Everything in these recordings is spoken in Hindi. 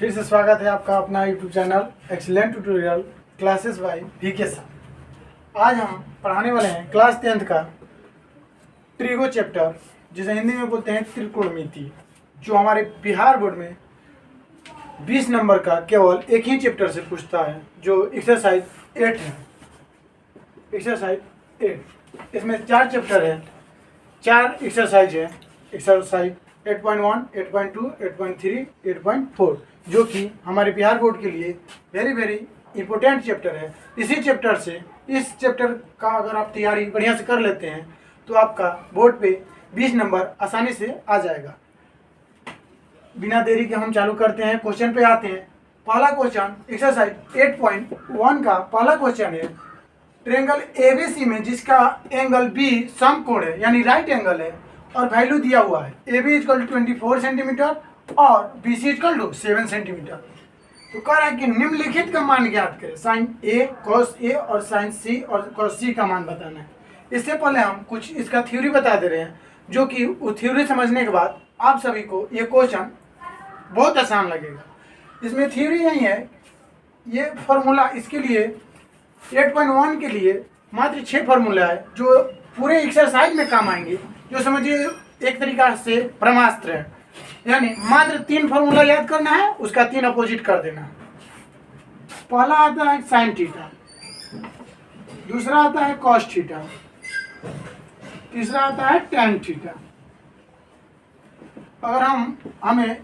फिर से स्वागत है आपका अपना YouTube channel excellent tutorial classes by VK sir. आज हम पढ़ाने वाले हैं क्लास 10th का ट्रिगो चैप्टर, जिसे हिंदी में बोलते हैं त्रिकोणमिति, जो हमारे बिहार बोर्ड में 20 नंबर का केवल एक ही चैप्टर से पूछता है, जो एक्सरसाइज 8 है। एक्सरसाइज 8 इसमें 4 चैप्टर है, 4 एक्सरसाइज है। एक्सरसाइज 8.1, 8.2, 8.3, 8.4, जो कि हमारे बिहार बोर्ड के लिए वेरी इंपॉर्टेंट चैप्टर है। इसी चैप्टर से इस चैप्टर का अगर आप तैयारी बढ़िया से कर लेते हैं तो आपका बोर्ड पे 20 नंबर आसानी से आ जाएगा। बिना देरी के हम चालू करते हैं, क्वेश्चन पे आते हैं। पहला क्वेश्चन एक्सरसाइज 8.1 का पहला क्वेश्चन है, ट्रायंगल एबीसी में जिसका एंगल बी समकोण है यानी राइट एंगल है और वैल्यू दिया हुआ है A B equal to 24 centimetre और B C equal to 7 centimetre. तो कह रहा है कि निम्नलिखित का मान ज्ञात करें। साइन ए कॉस ए और साइन सी और कॉस सी का मान बताना है। इससे पहले हम कुछ इसका थ्योरी बता दे रहे हैं, जो कि वो थ्योरी समझने के बाद आप सभी को ये क्वेश्चन बहुत आसान लगेगा। इसमें थ्योरी यही है, ये फॉर्मूला इसके लिए 8.1 के लिए मात्र 6 फार्मूला है जो पूरे एक्सरसाइज में काम आएंगे, जो समझिए एक तरीका से ब्रह्मास्त्र है। यानी मात्र 3 फार्मूला याद करना है, उसका 3 अपोजिट कर देना है। पहला आता है साइन थीटा, दूसरा आता है कॉस थीटा, तीसरा आता है टैन थीटा। अगर हमें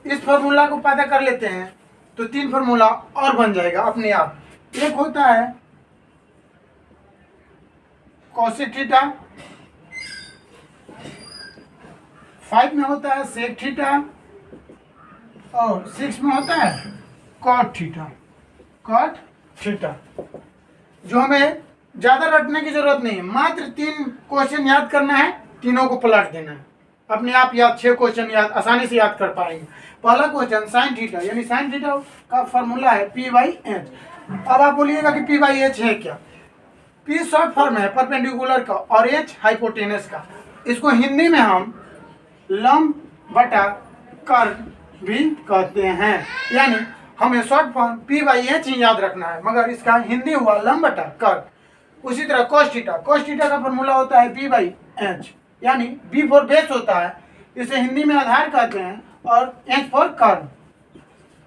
इस फार्मूला को पता कर लेते हैं तो 3 फार्मूला और बन जाएगा अपने आप। एक होता है कॉसेक थीटा, 5 में होता है सेक थीटा और 6 में होता है कॉट थीटा। कॉट थीटा जो हमें ज़्यादा रटने की जरूरत नहीं है, मात्र 3 क्वेश्चन याद करना है, तीनों को पलट देना है, अपने आप याद 6 क्वेश्चन याद आसानी से याद कर पाएंगे। पहला क्वेश्चन साइन थीटा, यानी साइन थीटा का फॉर्मूला है P/H। अब आप बोलिएगा कि P/H है क्या? P शॉर्ट फॉर्म है परपेंडिकुलर का और H हाइपोटेनस का। इसको हिंदी में हम लंब बटा कर्व भी कहते हैं, यानी हमें शॉर्ट फॉर्म P/H ही याद रखना है, मगर इसका हिंदी हुआ लंब बटा कर्व। उसी तरह cos थीटा, cos थीटा का फॉर्मूला होता है B/H, यानी B फॉर बेस होता है, इसे हिंदी में आधार कहते हैं, और H फॉर कर्व।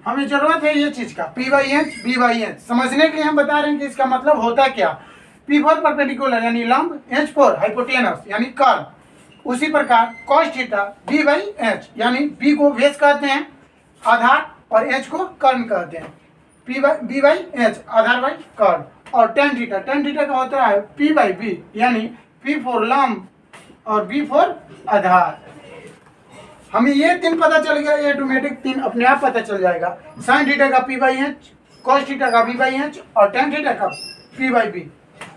हमें जरूरत है ये चीज का P/H B/H समझने के लिए हम बता रहे हैं कि इसका मतलब होता क्या। P फॉर परपेंडिकुलर यानी लंब, H फॉर हाइपोटेनस यानी कर्व। उसी प्रकार cos थीटा B/H, यानी B को बेस कहते हैं आधार और H को कर्व कहते हैं। B/H Aadhaar by curve. और tan थीटा, tan थीटा का होता है P/B, यानी P फॉर लंब और B फॉर आधार। हमें ये 3 पता चल गया, ये ऑटोमेटिक 3 अपने आप पता चल जाएगा। साइन थीटा का P/H, cos थीटा का B/H और tan थीटा का P/B।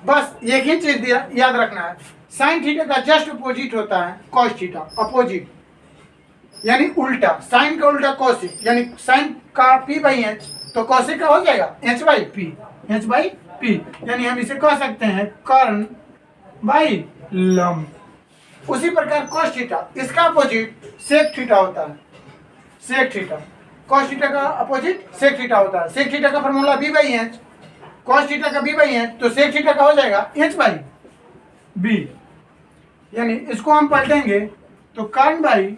बस एक ही चीज याद रखना है, साइन थीटा का जस्ट अपोजिट होता है cos थीटा, अपोजिट यानी उल्टा। साइन का उल्टा कोसिक, यानी साइन का P/H तो कोसिक का हो जाएगा H/P, H/P, यानी हम इसे कह सकते हैं कर्ण बाई लंब। उसी प्रकार cos थीटा, इसका अपोजिट सेक थीटा होता है, सेक थीटा। cos थीटा का अपोजिट सेक थीटा होता है। सेक थीटा का फॉर्मूला B/H, cos थीटा का B/H तो सेक थीटा का हो जाएगा H/B, यानी इसको हम पलटेंगे तो कर्ण बाई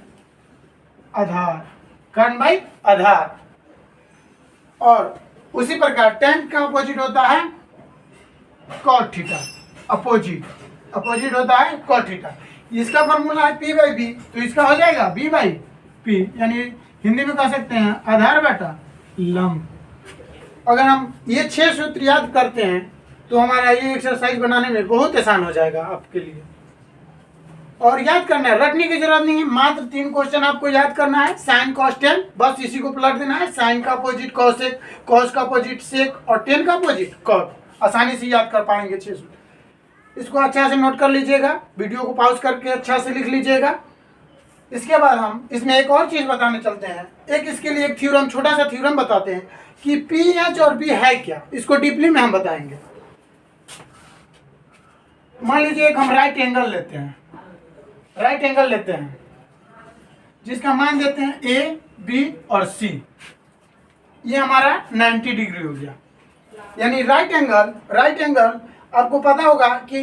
आधार, कर्ण बाई आधार। और उसी प्रकार tan का अपोजिट होता है cot थीटा, अपोजिट होता है cot थीटा। इसका फॉर्मूला है P/B, तो इसका हो जाएगा B/P, यानी हिंदी में कह सकते हैं आधार बटा लंब। अगर हम ये 6 सूत्र याद करते हैं तो हमारा ये एक्सरसाइज बनाने में बहुत आसान हो जाएगा आपके लिए। और याद करना है, रटने की जरूरत नहीं है, मात्र 3 क्वेश्चन आपको याद करना है। साइन cos tan, बस इसी को पलट देना है। साइन का अपोजिट कॉसेक, कॉस का अपोजिट सेक और tan का अपोजिट कॉट। आसानी से याद कर पाएंगे 6 सूत्र। इसको अच्छा से नोट कर लीजिएगा, वीडियो को पॉज करके अच्छा से लिख लीजिएगा। इसके बाद हम इसमें एक और चीज बताने चलते हैं। एक इसके लिए एक थ्योरम, छोटा सा थ्योरम बताते हैं कि P/H और B है क्या, इसको डीपली में हम बताएंगे। मान लीजिए एक हम राइट एंगल लेते हैं, जिसका मान देते हैं A, B और C। ये हमारा 90 डिग्री हो गया। यानी राइट एंगल आपको पता होगा कि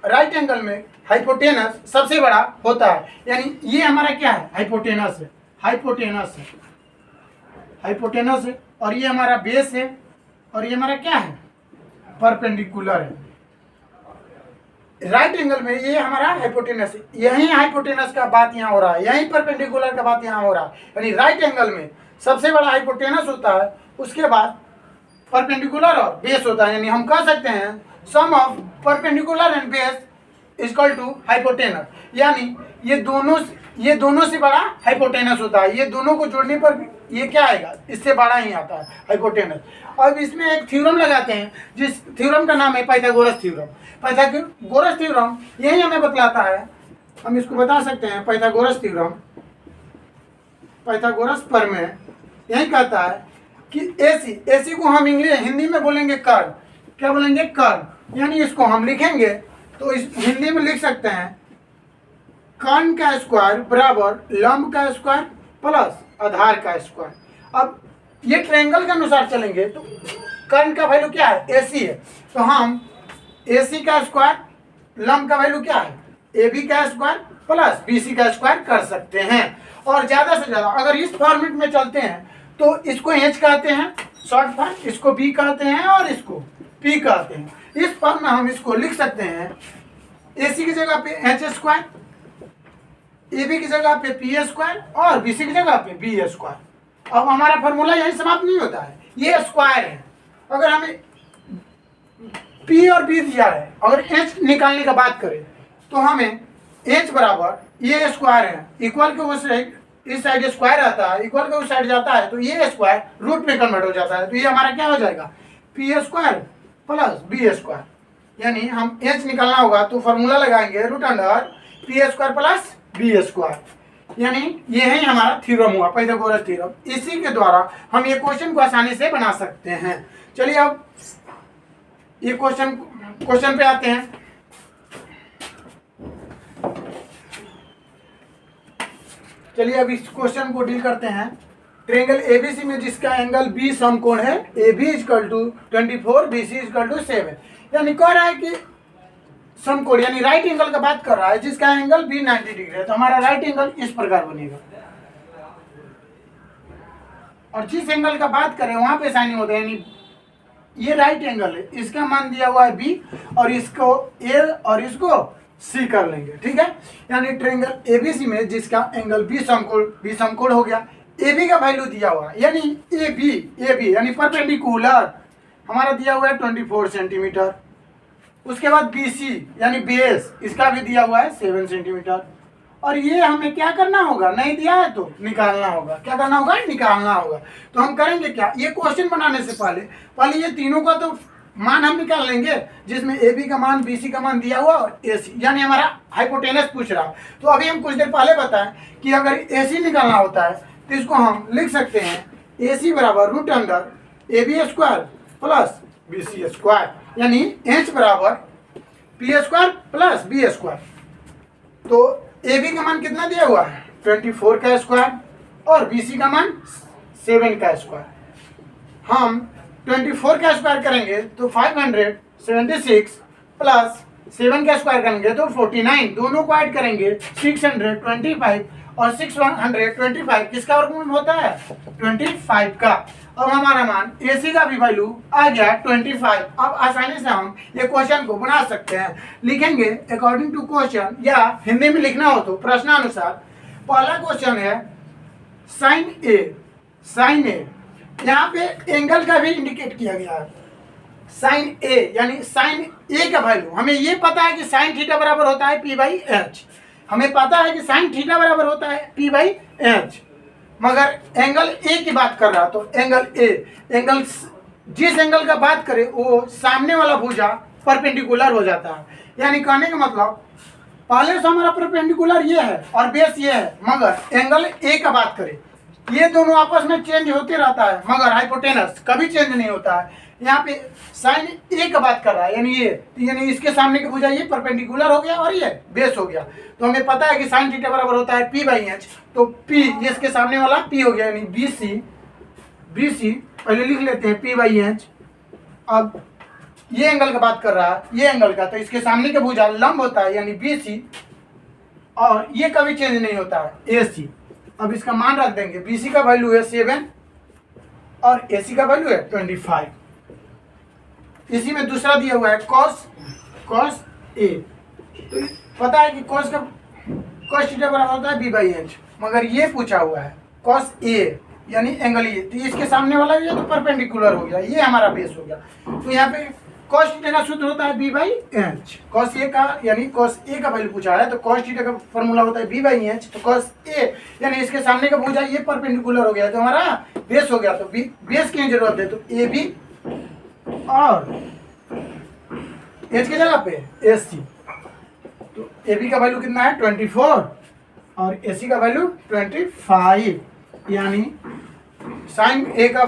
राइट एंगल में हाइपोटेनस सबसे बड़ा होता है। यानी ये हमारा क्या है, हाइपोटेनस है और ये हमारा बेस है और ये हमारा क्या है, परपेंडिकुलर है। राइट एंगल में ये हमारा हाइपोटेनस है, यही हाइपोटेनस का बात यहाँ हो रहा है, यही परपेंडिकुलर का बात यहाँ हो रहा है। यानी राइट एंगल में सबसे बड़ा हाइपोटेनस होता है, उसके बाद परपेंडिकुलर और बेस होता है। यानी हम कह सकते हैं sum of perpendicular and base is equal to hypotenuse. यानी ये दोनों से बड़ा हाइपोटेनस होता है। ये दोनों को जोड़ने पर ये क्या आएगा, इससे बड़ा ही आता है हाइपोटेनस। अब इसमें एक थ्योरम लगाते हैं, जिस थ्योरम का नाम है पाइथागोरस थ्योरम। पाइथागोरस थ्योरम यही हमें बतलाता है, हम इसको बता सकते हैं पाइथागोरस थ्योरम, पाइथागोरस प्रमेय यही कहता है कि एसी को हम हिंदी में बोलेंगे कर्व। क्या बोलेंगे, कर्व। यानी इसको हम लिखेंगे तो इस हिंदी में लिख सकते हैं कर्ण का स्क्वायर बराबर लंब का स्क्वायर प्लस आधार का स्क्वायर। अब ये ट्रायंगल के अनुसार चलेंगे तो कर्ण का वैल्यू क्या है, एसी है, तो हम एसी का स्क्वायर, लंब का वैल्यू क्या है, एबी का स्क्वायर प्लस बीसी का स्क्वायर कर सकते हैं। और ज़्यादा से ज़्यादा अगर इस फॉर्मेट में चलते हैं तो इसको एच कहते हैं शॉर्ट फॉर्म, इसको बी कहते हैं और इसको पी कहते हैं। इस फॉर्म में हम इसको लिख सकते हैं एसी की जगह पे एच स्क्वायर, एबी की जगह पे पी स्क्वायर और बीसी की जगह पे बी स्क्वायर। अब हमारा फॉर्मूला यही समाप्त नहीं होता है, ये स्क्वायर है। अगर हमें पी और बी दिया है, अगर एच निकालने का बात करें तो हमें एच बराबर ये स्क्वायर है, इक्वल के उस इस साइड स्क्वायर आता है, इक्वल के उस साइड जाता है तो ये स्क्वायर रूट में कन्वर्ट हो जाता है। तो ये हमारा क्या हो जाएगा, P square plus B square. यानी हम एच निकालना होगा तो फॉर्मूला लगाएंगे root under P square plus B square. यानी ये ही हमारा थ्योरम हुआ, पाइथागोरस थ्योरम। इसी के द्वारा हम ये क्वेश्चन को आसानी से बना सकते हैं। चलिए अब ये क्वेश्चन पे आते हैं। चलिए अब इस क्वेश्चन को डील करते हैं। ट्रायंगल एबीसी में जिसका एंगल बी समकोण है, AB equal to 24, BC equal to 7। यानी कह रहा है कि समकोण यानी राइट एंगल का बात कर रहा है जिसका एंगल बी 90 डिग्री है। तो हमारा राइट एंगल इस प्रकार बनेगा और जिस एंगल का बात करें वहां पे साइन होता है। यानी ये राइट एंगल है, इसका मान दिया हुआ है बी और इसको ए और इसको सी कर लेंगे, ठीक है। यानी ट्रायंगल एबीसी में जिसका एंगल बी समकोण हो गया, AB का वैल्यू दिया हुआ है, यानी AB यानी परपेंडिकुलर हमारा दिया हुआ है 24 सेंटीमीटर। उसके बाद BC यानी बेस, इसका भी दिया हुआ है 7 सेंटीमीटर। और ये हमें क्या करना होगा, नहीं दिया है तो निकालना होगा। क्या करना होगा, निकालना होगा। तो हम करेंगे क्या, ये क्वेश्चन बनाने से पहले ये तीनों का तो मान हम निकाल लेंगे, जिसमें AB का मान, BC का मान दिया हुआ और AC यानी हमारा हाइपोटेनस पूछ रहा। तो अभी हम कुछ देर पहले बताएं कि अगर AC निकालना होता है तो इसको हम लिख सकते हैं AC बराबर root under AB square plus BC square. यानी H बराबर P square plus B square. तो AB का मान कितना दिया हुआ है, 24 का स्क्वायर और BC का मान 7 का स्क्वायर। हम 24 का स्क्वायर करेंगे तो 576 प्लस 7 का स्क्वायर करेंगे तो 49, दोनों को ऐड करेंगे 625 और 625 किसका वर्गमूल होता है, 25 का। अब हमारा मान AC का भी वैल्यू आ गया 25। अब आसानी से हम ये क्वेश्चन को बना सकते हैं। लिखेंगे अकॉर्डिंग टू क्वेश्चन, या हिंदी में लिखना हो तो प्रश्नानुसार। पहला क्वेश्चन है साइन ए, यहाँ पे एंगल का भी इंडिकेट किया गया है साइन ए, यानी साइन ए का वैल्यू हमें ये पता है कि साइन थीटा बराबर होता है P/H। हमें पता है कि साइन थीटा बराबर होता है P/H, मगर एंगल ए की बात कर रहा। तो एंगल ए, जिस एंगल का बात करें वो सामने वाला भुजा परपेंडिकुलर हो जाता है। यानी कहने का मतलब पहले से हमारा परपेंडिकुलर ये है और बेस ये है, मगर एंगल ए का बात करें ये दोनों आपस में चेंज होते रहता है, मगर हाइपोटेनस कभी चेंज नहीं होता है। यहाँ पे साइन ए का बात कर रहा है, यानी इसके सामने की भुजा ये परपेंडिकुलर हो गया और ये बेस हो गया। तो हमें पता है कि साइन थीटा बराबर होता है P/H। तो P ये इसके सामने वाला P हो गया, यानी बी सी पहले लिख लेते हैं पी बाई एच। अब ये एंगल का बात कर रहा है, ये एंगल का, तो इसके सामने का भुजा लंब होता है यानी बी सी, और ये कभी चेंज नहीं होता है ए सी। अब इसका मान रख देंगे, बी सी का वैल्यू है 7 और ए सी का वैल्यू है 25। इसी में दूसरा दिया हुआ है कॉस ए, तो पता है कि कॉस थीटा बराबर होता है बी बाई एच, मगर ये पूछा हुआ है कॉस ए यानी एंगल ये, तो इसके सामने वाला ये तो परपेंडिकुलर हो गया, ये हमारा बेस हो गया। तो यहाँ पे कॉस थीटा का सूत्र होता है B by H. Cos A का यानी कॉस ए का वैल्यू पूछा है, तो कॉस थीटा का फॉर्मूला होता है बी बाई एच। तो कॉस ए यानी इसके सामने का भुजा ये परपेंडिकुलर हो गया, तो हमारा बेस हो गया। तो बेस की जरूरत है, तो ए बी और एच के जगह पे एस सी। तो ए बी का वैल्यू कितना है 24 और ए सी का वैल्यू 25, यानी साइन ए का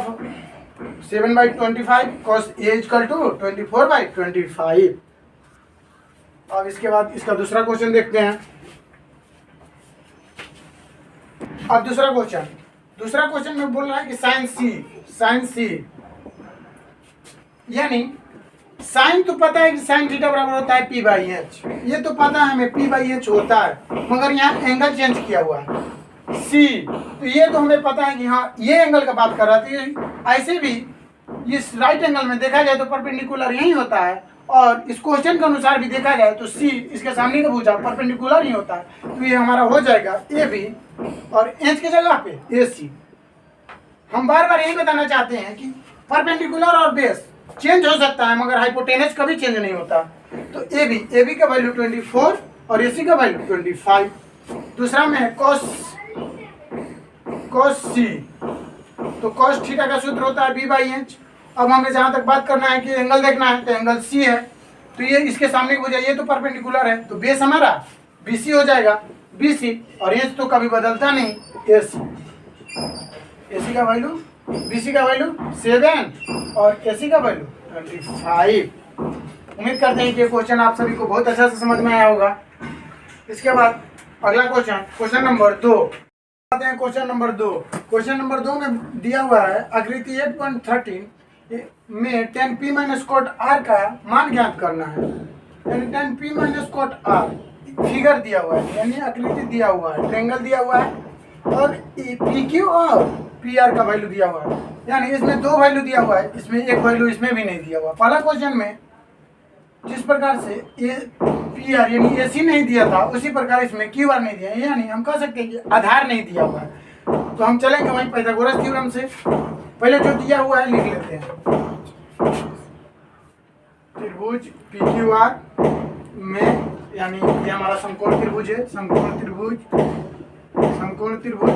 7/25 कॉस ए इक्वल टू 24/25। अब इसके बाद इसका दूसरा क्वेश्चन देखते हैं। अब दूसरा क्वेश्चन में बोल रहा है कि साइन सी यानी साइन तो पता है कि साइन थीटा बराबर होता है पी बाई एच, ये तो पता है हमें पी बाई एच होता है, मगर यहाँ एंगल चेंज किया हुआ है सी, तो ये तो हमें पता है कि हाँ ये एंगल का बात कर रहा था। ऐसे भी इस राइट एंगल में देखा जाए तो परपेंडिकुलर यही होता है, और इस क्वेश्चन के अनुसार भी देखा जाए तो सी इसके सामने का भुजा परपेंडिकुलर ही होता है, तो ये हमारा हो जाएगा ए बी और एच के जगह पे ए सी। हम बार बार यही बताना चाहते हैं कि परपेंडिकुलर और बेस चेंज हो सकता है, मगर हाइपोटेनस कभी चेंज नहीं होता। तो ए बी का वैल्यू 24 और ए सी का वैल्यू 25। दूसरा में है कॉस सी, तो कॉस थीटा का सूत्र होता है बी बाई एच। अब हमें जहाँ तक बात करना है कि एंगल देखना है, तो एंगल सी है, तो ये इसके सामने की वजह ये तो परपेंडिकुलर है, तो बेस हमारा बी सी हो जाएगा, बी सी, और एच तो कभी बदलता नहीं ए सी। ए सी का वैल्यू बी सी का वैल्यू 7 और ए सी का वैल्यू 25। उम्मीद करते हैं कि क्वेश्चन आप सभी को बहुत अच्छा से समझ में आया होगा। इसके बाद अगला क्वेश्चन नंबर 2 आते हैं। क्वेश्चन नंबर 2 में दिया हुआ है आकृति 8.13 में tan p minus cot r का मान ज्ञात करना है। यानी tan p minus cot r figure दिया हुआ है, यानी आकृति दिया हुआ है, ट्रायंगल दिया हुआ है, और पी क्यू और पी आर का वैल्यू दिया हुआ है। यानी इसमें 2 वैल्यू दिया हुआ है, इसमें एक वैल्यू इसमें भी नहीं दिया हुआ। पहला क्वेश्चन में जिस प्रकार से पी आर यानी ए सी नहीं दिया था, उसी प्रकार इसमें क्यू आर नहीं दिया, यानी हम कह सकते हैं कि आधार नहीं दिया हुआ है। तो हम चलेंगे वहीं पाइथागोरस थ्योरम से। पहले जो दिया हुआ है लिख लेते हैं। त्रिभुज पी क्यू आर में, यानी ये हमारा समकोण त्रिभुज है, समकोण त्रिभुज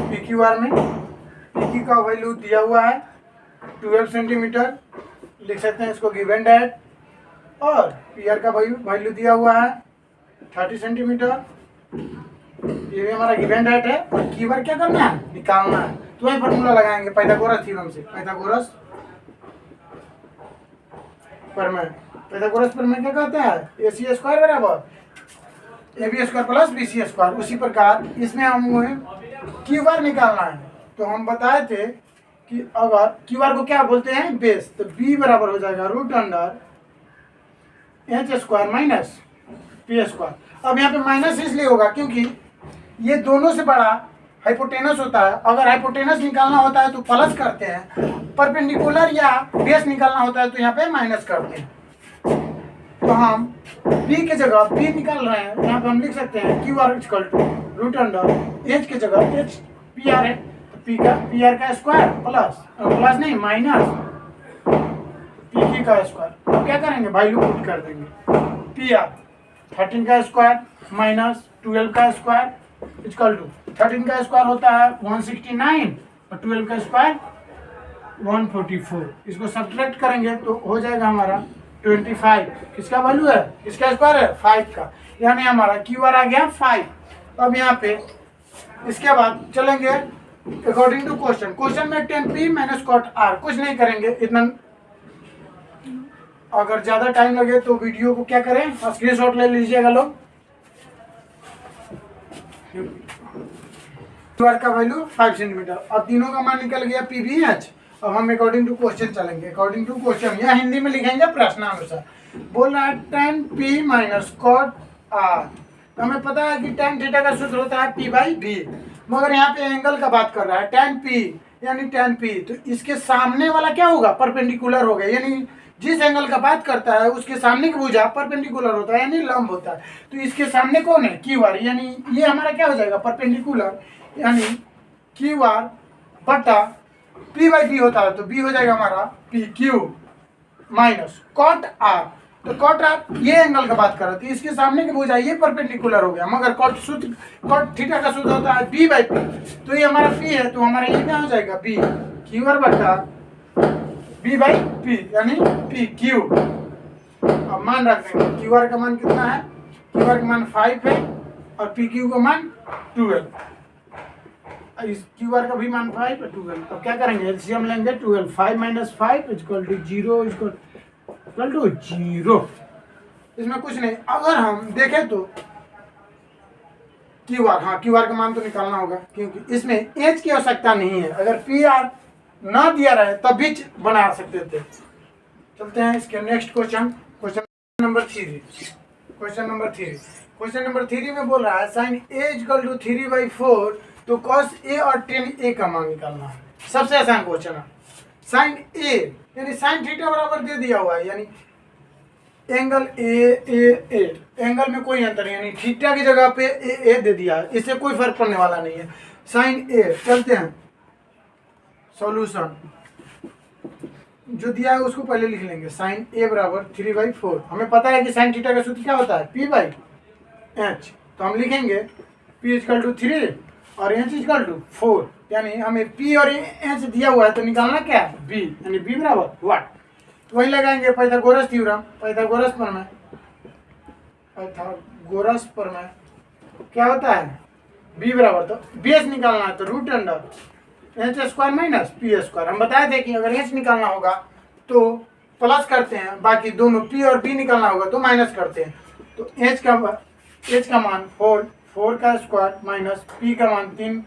पी क्यू आर में पी क्यू का वैल्यू दिया हुआ है 12 सेंटीमीटर, लिख सकते हैं इसको गिवन डैट, और पी आर का वैल्यू दिया हुआ है 30 सेंटीमीटर, ये भी हमारा गिवन डैट है। और क्यू आर क्या करना है, निकालना है, तो वही फॉर्मूला लगाएंगे पाइथागोरस थ्योरम से। पाइथागोरस प्रमेय क्या कहते हैं, ए सी स्क्वायर बराबर A B square plus B C square. उसी प्रकार इसमें हमें क्यू आर निकालना है, तो हम बताए थे कि अगर क्यू आर को क्या बोलते हैं, बेस, तो बी बराबर हो जाएगा √under H square minus P square. अब यहाँ पे माइनस इसलिए होगा क्योंकि ये दोनों से बड़ा हाइपोटेनस होता है। अगर हाइपोटेनस निकालना होता है तो प्लस करते हैं, परपेंडिकुलर या बेस निकालना होता है तो यहाँ पे माइनस करते हैं। तो हम b के जगह p निकाल रहे हैं, यहाँ पे हम लिख सकते हैं Q R equal to √under H के जगह एच पी आर है, तो पी आर का स्क्वायर प्लस नहीं माइनस पी क्यू का स्क्वायर। अब क्या करेंगे, वैल्यू पुट कर देंगे। पी आर 13 का स्क्वायर माइनस 12 का स्क्वायर इक्वल टू 13 का स्क्वायर होता है 169 और 12 का स्क्वायर 144। इसको सब्ट्रैक्ट करेंगे तो हो जाएगा हमारा 25। किसका वैल्यू है, किसका स्क्वायर है, 5 का, यानी हमारा क्यू आर आ गया 5। अब यहाँ पे इसके बाद चलेंगे अकॉर्डिंग टू क्वेश्चन में tan p minus cot r, कुछ नहीं करेंगे इतना। अगर ज्यादा टाइम लगे तो वीडियो को क्या करें, स्क्रीनशॉट ले लीजिएगा लोग। क्यू आर का वैल्यू 5 सेंटीमीटर। अब तीनों का मान निकल गया पी बी एच अब हम अकॉर्डिंग टू क्वेश्चन चलेंगे। अकॉर्डिंग टू क्वेश्चन या हिंदी में लिखेंगे प्रश्नानुसार। बोल रहा है tan p minus cot r। तो हमें पता है कि tan थीटा का सूत्र होता है p/b, मगर यहाँ पे एंगल का बात कर रहा है। tan p यानी tan p, तो इसके सामने वाला क्या होगा, परपेंडिकुलर होगा, यानी जिस एंगल का बात करता है उसके सामने की भुजा परपेंडिकुलर होता है यानी लंब होता है। तो इसके सामने कौन है, क्यू आर, यानी ये हमारा क्या हो जाएगा, परपेंडिकुलर, यानी क्यू आर बटा p/b होता है, तो b हो जाएगा हमारा P Q minus cot R. तो कॉट आर ये एंगल का बात कर रहे थे, इसके सामने की भुजा ये परपेंडिकुलर हो गया, मगर कॉट थीटा का सूत्र होता है b/p, तो ये हमारा p है, तो हमारा ये क्या हो जाएगा b क्यू आर बटा b/p यानी p क्यू। अब मान रख देंगे, क्यू आर का मान कितना है, क्यू आर का मान 5 है और p क्यू का मान 12, इस क्यू आर का भी मान 5 और 12। तो क्या करेंगे, एलसीएम लेंगे, 12 5 minus 5 equal to 0 equal to 0। इसमें कुछ नहीं, अगर हम देखें तो क्यू आर, हाँ क्यू आर का मान तो निकालना होगा क्योंकि इसमें एच की आवश्यकता नहीं है, अगर पी आर ना दिया रहे तब भी बना सकते थे। चलते हैं इसके next question, question number 3। Question number 3 में बोल रहा है साइन ए इक्वल टू 3/4, तो कॉस ए और टेन ए का मान निकालना है। सबसे आसान क्वेश्चन है। साइन ए यानी साइन थीटा बराबर दे दिया हुआ है, यानी एंगल ए एंगल में कोई अंतर नहीं, यानी थीटा की जगह पे ए दे दिया है, इससे कोई फर्क पड़ने वाला नहीं है। साइन ए, चलते हैं सॉल्यूशन, जो दिया है उसको पहले लिख लेंगे। साइन ए बराबर 3/4, हमें पता है कि साइन थीटा का सूत्र क्या होता है p/h, तो हम लिखेंगे p इक्वल टू 3 और h इक्वल टू 4, यानी हमें p और h दिया हुआ है तो निकालना क्या है b, यानी b बराबर व्हाट, तो वही लगाएंगे पाइथागोरस थ्योरम। पाइथागोरस प्रमेय क्या होता है, b बराबर, तो bs निकालना है तो root under h² minus p²। हम बताए थे कि अगर h निकालना होगा तो प्लस करते हैं, बाकी दोनों p और b निकालना होगा तो माइनस करते हैं। तो h का मान 4 का स्क्वायर माइनस p का मान 3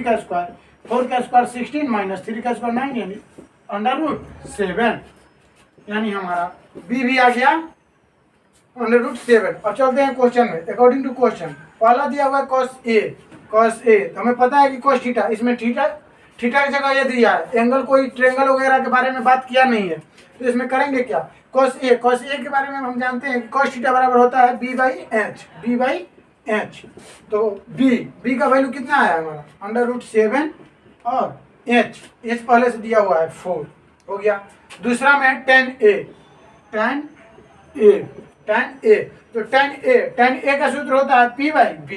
का स्क्वायर, 4 का स्क्वायर 16 माइनस 3 का स्क्वायर 9, यानी √7, यानी हमारा b भी आ गया √7। अब चलते हैं क्वेश्चन में। अकॉर्डिंग टू क्वेश्चन पहला दिया हुआ है cos a, तो हमें पता है कि cos थीटा, इसमें थीटा की जगह ये दिया है, एंगल कोई ट्रायंगल वगैरह के बारे में बात किया नहीं है, तो इसमें करेंगे क्या, cos a के बारे में हम जानते हैं कि cos थीटा बराबर होता है b/h, तो b का वैल्यू कितना आया हमारा √7 और h पहले से दिया हुआ है 4 हो गया। दूसरा में tan a, तो tan a का सूत्र होता है p/b,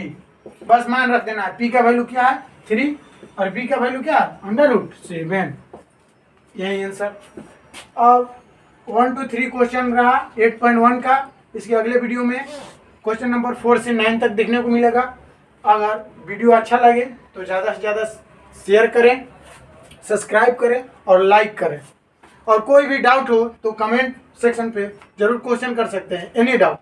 बस मान रख देना है, p का वैल्यू क्या है 3 और b का वैल्यू क्या है √7, यही आंसर। अब 1 to 3 क्वेश्चन रहा 8.1 का, इसके अगले वीडियो में क्वेश्चन नंबर 4 से 9 तक देखने को मिलेगा। अगर वीडियो अच्छा लगे तो ज़्यादा से ज़्यादा शेयर करें, सब्सक्राइब करें और लाइक करें, और कोई भी डाउट हो तो कमेंट सेक्शन पे जरूर क्वेश्चन कर सकते हैं, एनी डाउट।